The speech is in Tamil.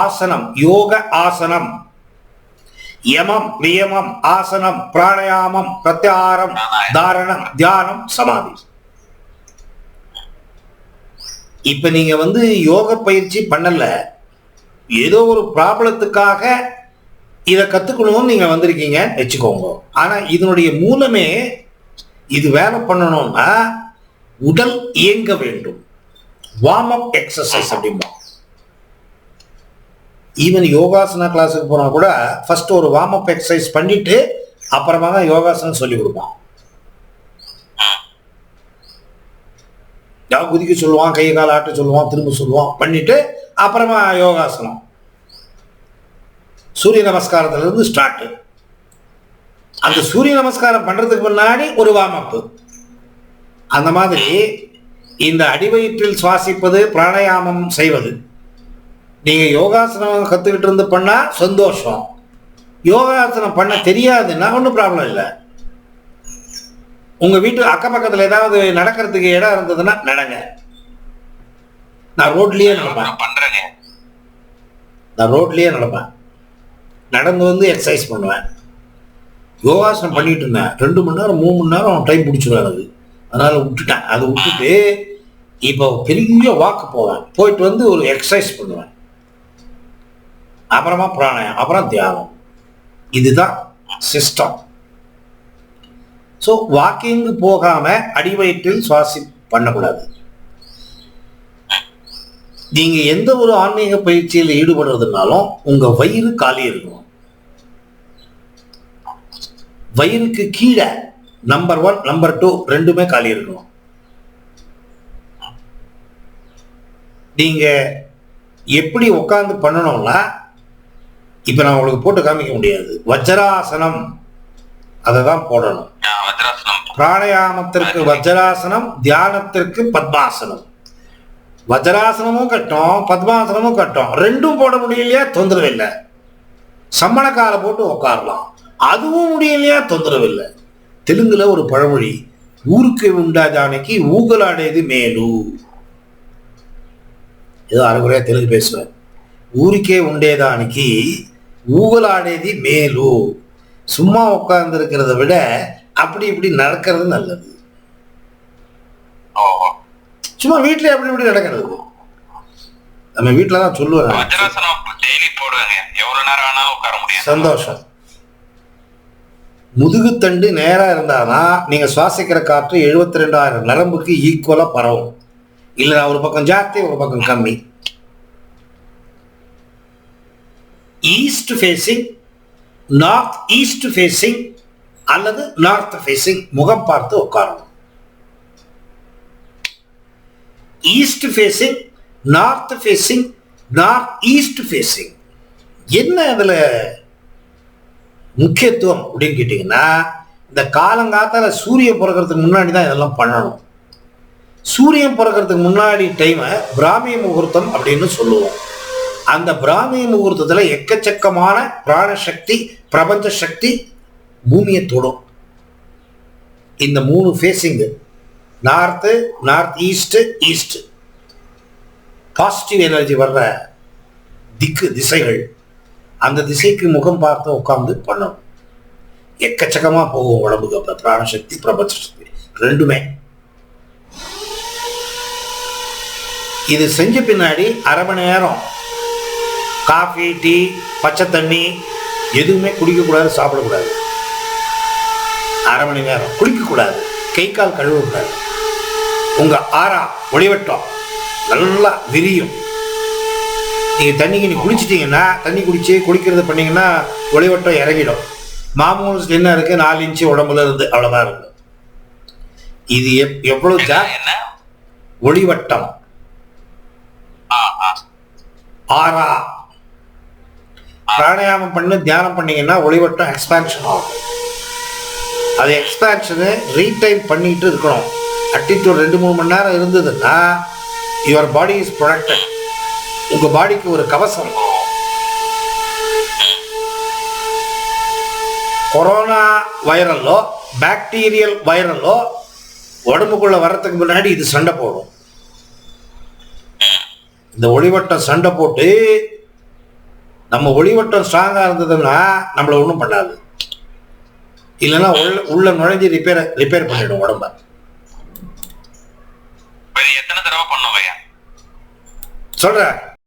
ஆசனம், யோக ஆசனம், யமம், நியமம், ஆசனம், பிராணாயாமம், பிரத்யாகாரம், தாரணம், தியானம், சமாதி. இப்ப நீங்க யோக பயிற்சி பண்ணல, ஏதோ ஒரு ப்ராப்ளத்துக்காக இதை கத்துக்கணும்னு நீங்க வந்திருக்கீங்க வச்சுக்கோங்க. ஆனா இதனுடைய மூலமே இது வேலை பண்ணணும்னா உடல் இயங்க வேண்டும். வார்ம் அப் எக்ஸசைஸ் அப்படிம்பா. ஈவன் யோகாசனா கிளாஸுக்கு போனா கூட ஃபர்ஸ்ட் ஒரு வார்ம் அப் எக்ஸசைஸ் பண்ணிட்டு அப்புறமா தான் யோகாசனம் சொல்லி கொடுப்பான். குதிக்க சொல்லுவான், கை கால் ஆட்ட சொல்லுவான், திரும்ப சொல்லுவான், பண்ணிட்டு அப்புறமா யோகாசனம். சூரிய நமஸ்காரத்துல இருந்து ஸ்டார்ட். அந்த சூரிய நமஸ்காரம் பண்றதுக்கு முன்னாடி ஒரு வார்ம் அப். அந்த மாதிரி இந்த அடிவயிற்றில் சுவாசிப்பது, பிராணாயாமம் செய்வது, நீங்க யோகாசனம் கத்துக்கிட்டு இருந்து பண்ணா சந்தோஷம். யோகாசனம் பண்ண தெரியாதுன்னா ஒன்றும் ப்ராப்ளம் இல்லை. உங்க வீட்டு அக்க பக்கத்துல ஏதாவது நடக்கிறதுக்கு இடம் இருந்ததுன்னா நடங்க. நான் ரோட்லயே நடப்பேன். நடந்து எக்ஸசைஸ் பண்ணுவேன். யோகாசனம் பண்ணிட்டு இருந்தேன் 2 மணி நேரம் 3 மணி நேரம் டைம் பிடிச்சிருவேன். அதனால விட்டுட்டேன். அதை விட்டுட்டு இப்போ பெரிய வாக்கு போவேன். போயிட்டு ஒரு எக்ஸசைஸ் பண்ணுவேன். அப்புறமா பிராணாயாமம், அப்புறம் தியானம். இதுதான் சிஸ்டம். ஸோ வாக்கிங் போகாம அடிவயிற்றில் சுவாசி பண்ணக்கூடாது. நீங்க எந்த ஒரு ஆன்மீக பயிற்சியில் ஈடுபடுறதுனாலும் உங்க வயிறு காலி இருக்கணும். வயிறுக்கு கீழே நம்பர் 1, நம்பர் 2 ரெண்டுமே காலி இருக்கணும். நீங்க எப்படி உட்கார்ந்து பண்ணணும்னா, இப்ப நான் உங்களுக்கு போட்டு காமிக்க முடியாது. வஜ்ராசனம் அதை தான் போடணும். பிராணாயாமத்திற்கு வஜ்ராசனம், தியானத்திற்கு பத்மாசனம். வஜ்ராசனமும் கட்டும், பத்மாசனமும் கட்டும். ரெண்டும் போட முடியலையா தொந்தரவு இல்லை. சம்மணக்கால போட்டு உட்காரலாம், அதுவும் முடியலையா தொந்தரவு இல்லை. தெலுங்குல ஒரு பழமொழி, ஊருக்கு உண்டாதானைக்கு ஊகலாடேது மேலு. ஏதோ அரைகுறையா தெலுங்கு பேசுவேன். ஊருக்கே உண்டேதானைக்கு ஊகலாடேதி மேலு. சும்மா உட்கார்ந்து இருக்கிறத விட அப்படி இப்படி நடக்கிறது நல்லது. சும்மா வீட்டுல அப்படி இப்படி நடக்கிறது. நம்ம வீட்டுல தான் சொல்லுவேன், சந்தோஷம். முதுகுத்தண்டு நேரா இருந்தாதான் நீங்க சுவாசிக்கிற காற்று 72,000 நரம்புக்கு ஈக்குவலா பரவும். இல்ல ஒரு பக்கம் ஜாஸ்தி, ஒரு பக்கம் கம்மி. East facing, north east facing அல்லது நார்த் ஃபேசிங், முகம் பார்த்து உட்காரணும். East facing, north facing, north east facing. என்ன அதுல முக்கியத்துவம் அப்படின்னு கேட்டீங்கன்னா, இந்த காலங்காத்தால சூரியன் பிறக்கிறதுக்கு முன்னாடி தான் இதெல்லாம் பண்ணணும். சூரியன் பிறக்கிறதுக்கு முன்னாடி டைமை பிராமி முகூர்த்தம் அப்படின்னு சொல்லுவோம். அந்த பிராமி முகூர்த்தத்துல எக்கச்சக்கமான பிராணசக்தி, பிரபஞ்ச சக்தி பூமியை தொடும். இந்த 3 facing, north, north east, east, positive energy வர்ற திசைகள். அந்த திசைக்கு முகம் பார்த்து உட்கார்ந்து பண்ணணும். எக்கச்சக்கமா போகும் உடம்புக்கு. அப்ப பிராணசக்தி, பிரபஞ்ச சக்தி ரெண்டுமே. இது செஞ்ச பின்னாடி அரை மணி நேரம் காஃபி, டீ, பச்சை தண்ணி எதுவுமே குடிக்கக்கூடாது, சாப்பிடக்கூடாது. அரை மணி நேரம் குளிக்கக்கூடாது, கை கால் கழுவக்கூடாது. உங்க ஆறா ஒளிவட்டம் நல்லா விரியும். நீங்க தண்ணிக்கு நீ குளிச்சிட்டீங்கன்னா, தண்ணி குடிக்கிறத பண்ணீங்கன்னா ஒளிவட்டம் இறங்கிடும். மாமூல் என்ன இருக்கு, 4 இன்ச்சு உடம்புல இருந்து அவ்வளவுதான் இருக்கு. இது எவ்வளவு ஒளிவட்டம் ஆறா. பிராணாயாமம் பண்ணி தியானம் பண்ணீங்கன்னா ஒளிவட்டம் எக்ஸ்பான்ஷன் ஆகும். அது எக்ஸ்பான்ஷனு ரீடைம் பண்ணிட்டு இருக்கணும். அட்டிடியூட் 2-3 மணி நேரம் இருந்ததுன்னா யுவர் பாடி இஸ் ப்ரொடெக்டட். உங்க பாடிக்கு ஒரு கவசம். கொரோனா வைரலோ பாக்டீரியல் வைரலோ உடம்புக்குள்ள வர்றதுக்கு முன்னாடி இது சண்டை போடும். இந்த ஒளிவட்டம் சண்டை போட்டு நம்ம ஒளிவட்டம் ஸ்ட்ராங்கா இருந்ததுன்னா நம்மள ஒண்ணும் பண்ணாது. இல்லைன்னா உள்ள நுழைஞ்சு ரிப்பேர் பண்ணிடும் உடம்ப. எத்தனை தடவை பண்ணும் சொல்றேன்.